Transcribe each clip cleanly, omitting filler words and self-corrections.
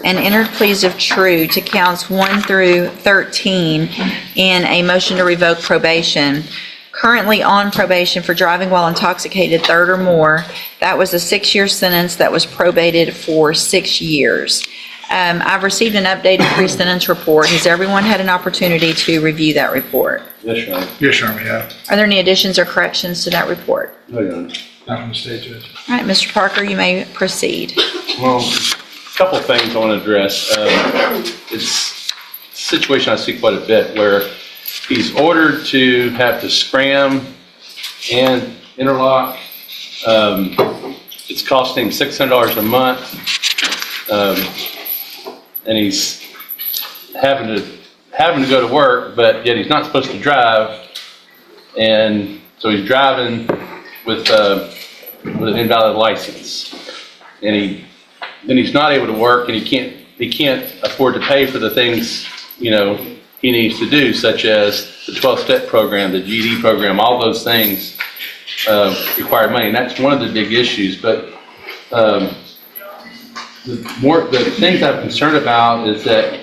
and entered pleas of true to counts 1 through 13 in a motion to revoke probation. Currently on probation for driving while intoxicated, third or more. That was a 6-year sentence that was probated for 6 years. I've received an updated pre-sentence report. Has everyone had an opportunity to review that report? Yes, Your Honor. Yes, Your Honor, we have. Are there any additions or corrections to that report? No, Your Honor. Not from the state judge. All right, Mr. Parker, you may proceed. Well, a couple of things I want to address. It's a situation I see quite a bit where he's ordered to have to scram and interlock. It's costing him $600 a month. And he's having to go to work, but yet he's not supposed to drive. And so he's driving with an invalid license. And then he's not able to work, and he can't afford to pay for the things, he needs to do, such as the 12-step program, the GED program, all those things require money. And that's one of the big issues. But the things I'm concerned about is that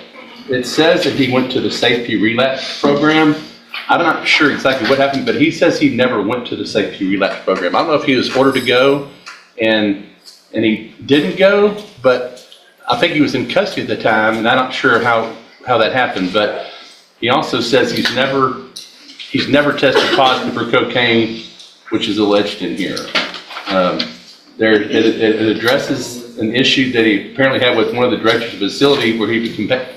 it says that he went to the safety relapse program. I'm not sure exactly what happened, but he says he never went to the safety relapse program. I don't know if he was ordered to go and he didn't go, but I think he was in custody at the time, and I'm not sure how that happened. But he also says he's never tested positive for cocaine, which is alleged in here. It addresses an issue that he apparently had with one of the directors of the facility where he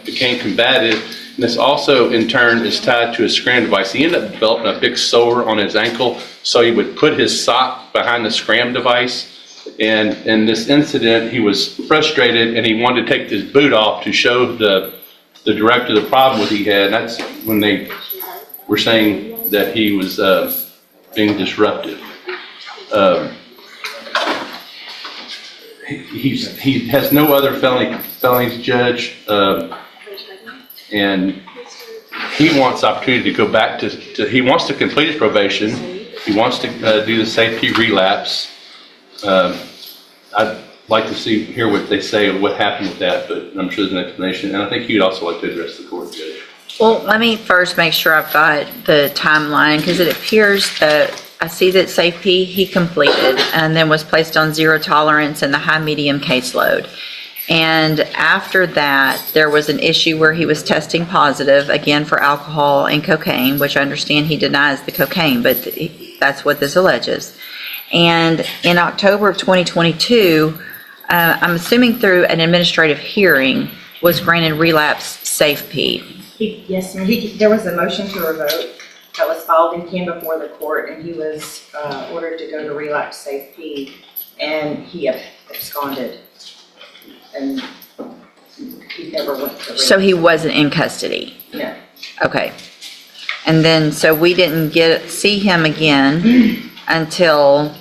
became combative. And this also, in turn, is tied to a scram device. He ended up developing a big sore on his ankle, so he would put his sock behind the scram device. And in this incident, he was frustrated, and he wanted to take his boot off to show the director the problem that he had. And that's when they were saying that he was being disruptive. He has no other felonies, Judge, and he wants opportunity to go back to he wants to complete his probation. He wants to do the safety relapse. I'd like to hear what they say of what happened with that, but I'm sure there's an explanation, and I think you'd also like to address the court, Judge. Well, let me first make sure I've got the timeline, because it appears that I see that safety he completed and then was placed on zero tolerance in the high-medium caseload. And after that, there was an issue where he was testing positive, again, for alcohol and cocaine, which I understand he denies the cocaine, but that's what this alleges. And in October of 2022, I'm assuming through an administrative hearing, was granted relapse safety. Yes, ma'am. There was a motion to revoke that was filed and came before the court, and he was ordered to go to relapse safety, and he absconded, and he never went to relapse. So he wasn't in custody? No. Okay. And then, so we didn't see him again until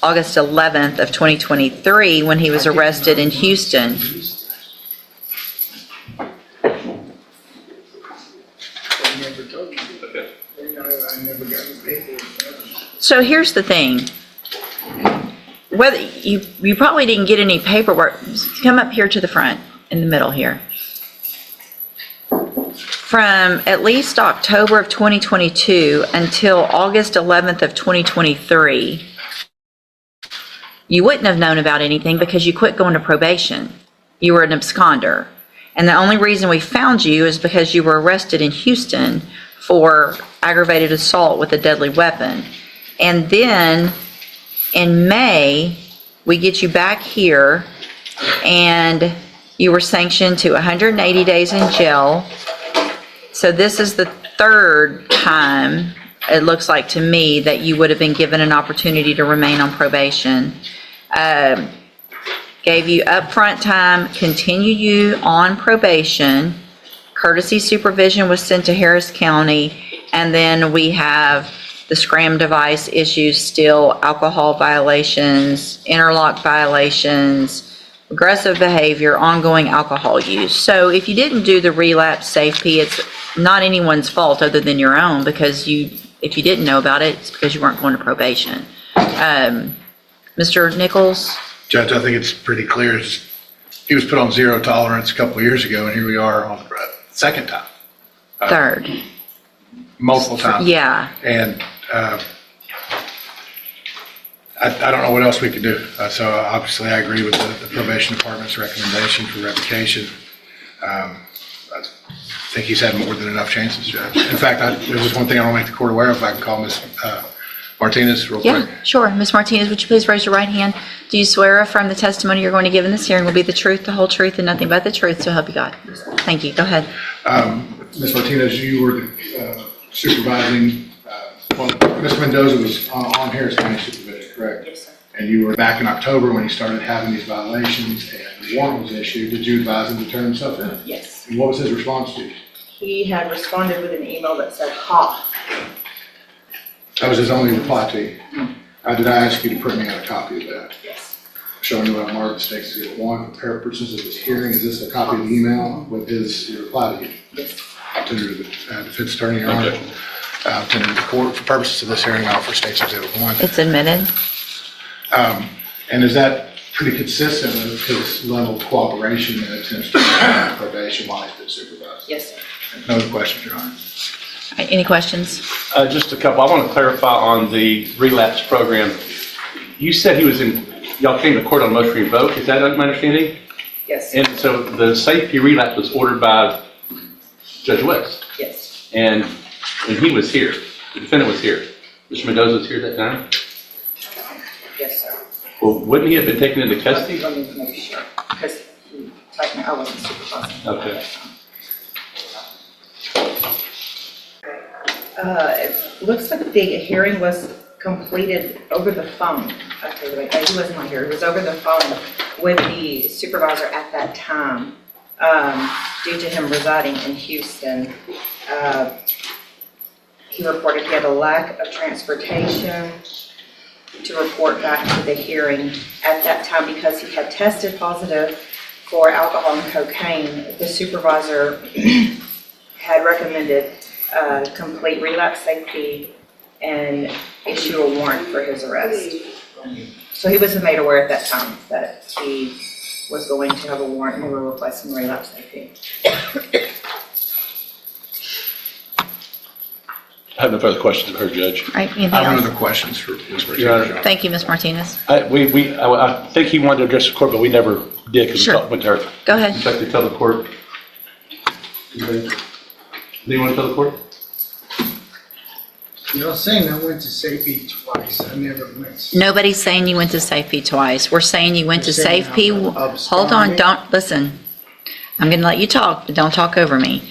August 11th of 2023, when he was arrested in Houston. So here's the thing. Whether you probably didn't get any paperwork. Come up here to the front, in the middle here. From at least October of 2022 until August 11th of 2023, you wouldn't have known about anything because you quit going to probation. You were an absconder. And the only reason we found you is because you were arrested in Houston for aggravated assault with a deadly weapon. And then in May, we get you back here, and you were sanctioned to 180 days in jail. So this is the third time, it looks like to me, that you would have been given an opportunity to remain on probation. Gave you upfront time, continue you on probation. Courtesy supervision was sent to Harris County, and then we have the scram device issues still, alcohol violations, interlock violations, aggressive behavior, ongoing alcohol use. So if you didn't do the relapse safety, it's not anyone's fault other than your own, because if you didn't know about it, it's because you weren't going to probation. Mr. Nichols? Judge, I think it's pretty clear. he was put on zero tolerance a couple of years ago, and here we are on the second time, Third. multiple times. Yeah. And I don't know what else we could do. So obviously, I agree with the probation department's recommendation for revocation. I think he's had more than enough chances, Judge. In fact, there's just one thing I want to make the court aware of. If I can call Ms. Martinez real quick. Yeah, sure. Ms. Martinez, would you please raise your right hand? Do you swear or affirm the testimony you're going to give in this hearing will be the truth, the whole truth, and nothing but the truth, so help you God? Thank you. Go ahead. Ms. Martinez, you were supervising, Mr. Mendoza was on Harris County supervision, correct? Yes, sir. And you were back in October when he started having these violations and the warrant was issued. Did you advise him to turn himself in? Yes. And what was his response to you? He had responded with an email that said, "Ha." That was his only reply to you. Did I ask you to print me out a copy of that? Yes. Showing you what I marked State's Exhibit 1 for purposes of this hearing. Is this a copy of the email with his reply to you? Yes. I'll tender to the defense attorney, Your Honor. I'll tender to the court for purposes of this hearing. I'll offer State's Exhibit 1. It's admitted. And is that pretty consistent with his level of cooperation and attempts to prevent probation while he's been supervised? Yes, sir. No other questions, Your Honor? All right, any questions? Just a couple. I want to clarify on the relapse program. You said y'all came to court on motion to revoke. Is that my understanding? Yes. And so the safety relapse was ordered by Judge West, Yes. and he was here. The defendant was here. Mr. Mendoza was here that time. Yes, sir. Well, wouldn't he have been taken into custody? Let me make sure, because I wasn't supervising. Okay. It looks like the hearing was completed over the phone. Okay, wait, he wasn't on here. It was over the phone with the supervisor at that time. Due to him residing in Houston, he reported he had a lack of transportation to report back to the hearing at that time because he had tested positive for alcohol and cocaine. The supervisor had recommended complete relapse safety and issue a warrant for his arrest. So he wasn't made aware at that time that he was going to have a warrant and we were requesting relapse safety. I have no further questions of her, Judge. All right, anything I have no else? other questions for Ms. Martinez, Your Honor. Your Honor. Thank you, Ms. Martinez. I think he wanted to address the court, but we never did because we Sure. talked with her. Go ahead. Would you like to tell the court? Do you want to tell the court? Y'all saying I went to safety twice, I never went. Nobody's saying you went to safety twice. We're saying you went to You're saying safety. I'm Hold on, absconding? don't, listen. I'm gonna let you talk, but don't talk over me.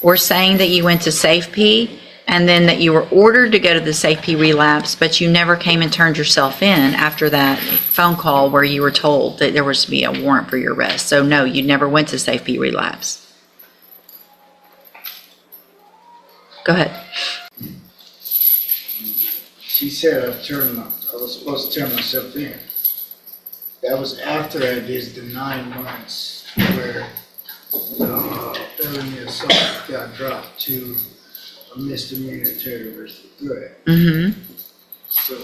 We're saying that you went to safety and then that you were ordered to go to the safety relapse, but you never came and turned yourself in after that phone call where you were told that there was to be a warrant for your arrest. So no, you never went to safety relapse. Go ahead. She said I was supposed to turn myself in. That was after I did the 9 months where felony assault got dropped to a misdemeanor terroristic threat. Mm-hmm. So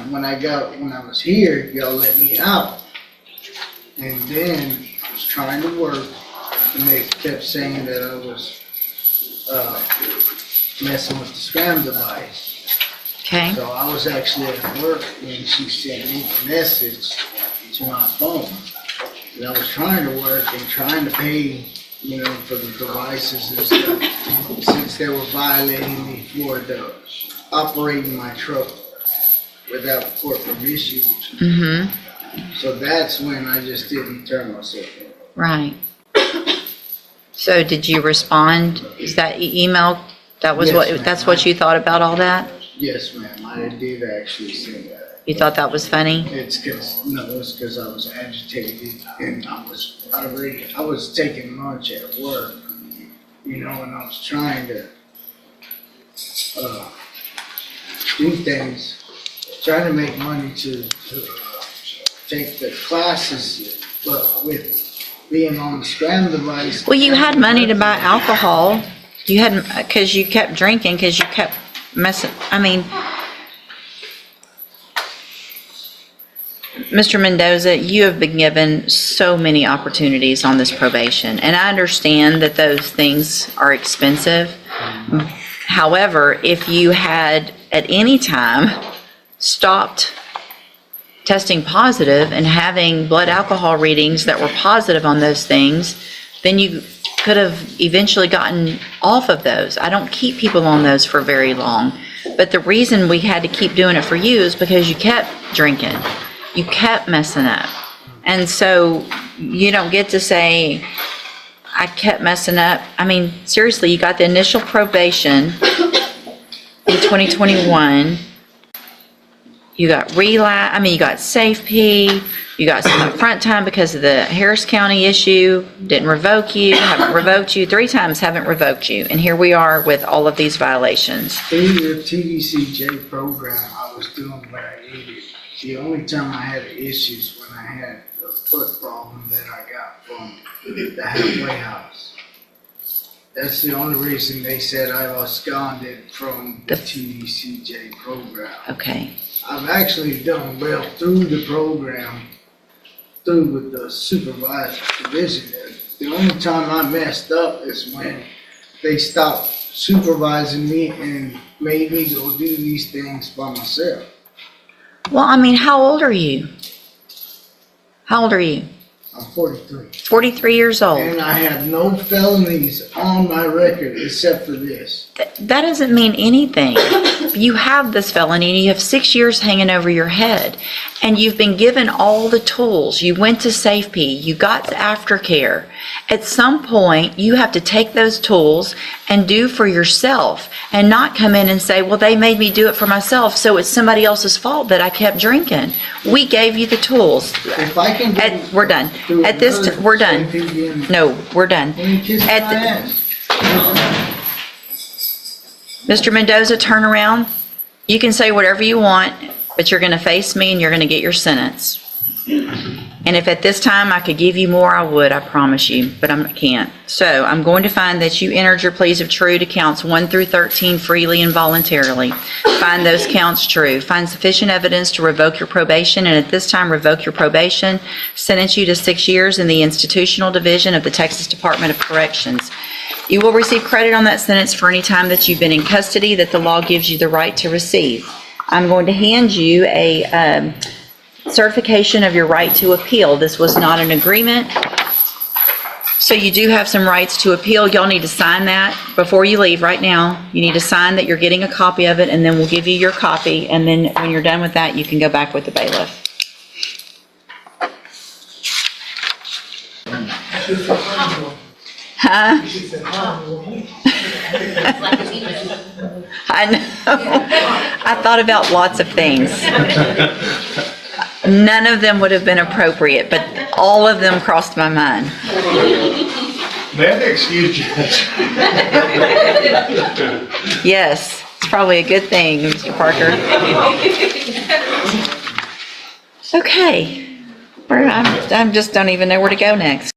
when I was here, y'all let me out. And then I was trying to work and they kept saying that I was messing with the scam device. Okay. So I was actually at work and she sent me a message to my phone. And I was trying to work and trying to pay, for the devices and stuff, since they were violating me for operating my truck without court permission. Mm-hmm. So that's when I just didn't turn myself in. Right. So did you respond? Is that email? That was Yes, ma'am. that's what you thought about all that? Yes, ma'am, I did actually say that. You thought that was funny? It's because I was agitated and I was taking lunch at work, and I was trying to do things, trying to make money to take the classes, but with being on the scam device. Well, you had money to buy alcohol. You hadn't, because you kept drinking, because you kept Mr. Mendoza, you have been given so many opportunities on this probation, and I understand that those things are expensive. However, if you had at any time stopped testing positive and having blood alcohol readings that were positive on those things, then you could have eventually gotten off of those. I don't keep people on those for very long. But the reason we had to keep doing it for you is because you kept drinking. You kept messing up. And so you don't get to say, I kept messing up. I mean, seriously, you got the initial probation in 2021. You got you got safe P. You got some upfront time because of the Harris County issue. Didn't revoke you, haven't revoked you. 3 times haven't revoked you. And here we are with all of these violations. Through the TDCJ program, I was doing what I needed. The only time I had issues when I had the foot problem that I got from the halfway house. That's the only reason they said I absconded from the TDCJ program. Okay. I've actually done well through the program, through with the supervised division. The only time I messed up is when they stopped supervising me and made me go do these things by myself. Well, I mean, how old are you? How old are you? I'm 43. 43 years old. And I have no felonies on my record except for this. That doesn't mean anything. You have this felony and you have 6 years hanging over your head. And you've been given all the tools. You went to safety. You got aftercare. At some point, you have to take those tools and do for yourself and not come in and say, well, they made me do it for myself, so it's somebody else's fault that I kept drinking. We gave you the tools. If I can get We're done. through At this, another we're done. safety and- No, we're done. Let me kiss my At the- ass. Mr. Mendoza, turn around. You can say whatever you want, but you're going to face me and you're going to get your sentence. And if at this time I could give you more, I would, I promise you, but I can't. So I'm going to find that you entered your pleas of true to counts 1 through 13 freely and voluntarily. Find those counts true. Find sufficient evidence to revoke your probation, and at this time revoke your probation. Sentence you to 6 years in the institutional division of the Texas Department of Corrections. You will receive credit on that sentence for any time that you've been in custody that the law gives you the right to receive. I'm going to hand you a certification of your right to appeal. This was not an agreement, so you do have some rights to appeal. Y'all need to sign that before you leave right now. You need to sign that you're getting a copy of it, and then we'll give you your copy, and then when you're done with that, you can go back with the bailiff. Huh? I know. I thought about lots of things. None of them would have been appropriate, but all of them crossed my mind. May I excuse you? Yes, it's probably a good thing, Mr. Parker. Okay. I just don't even know where to go next.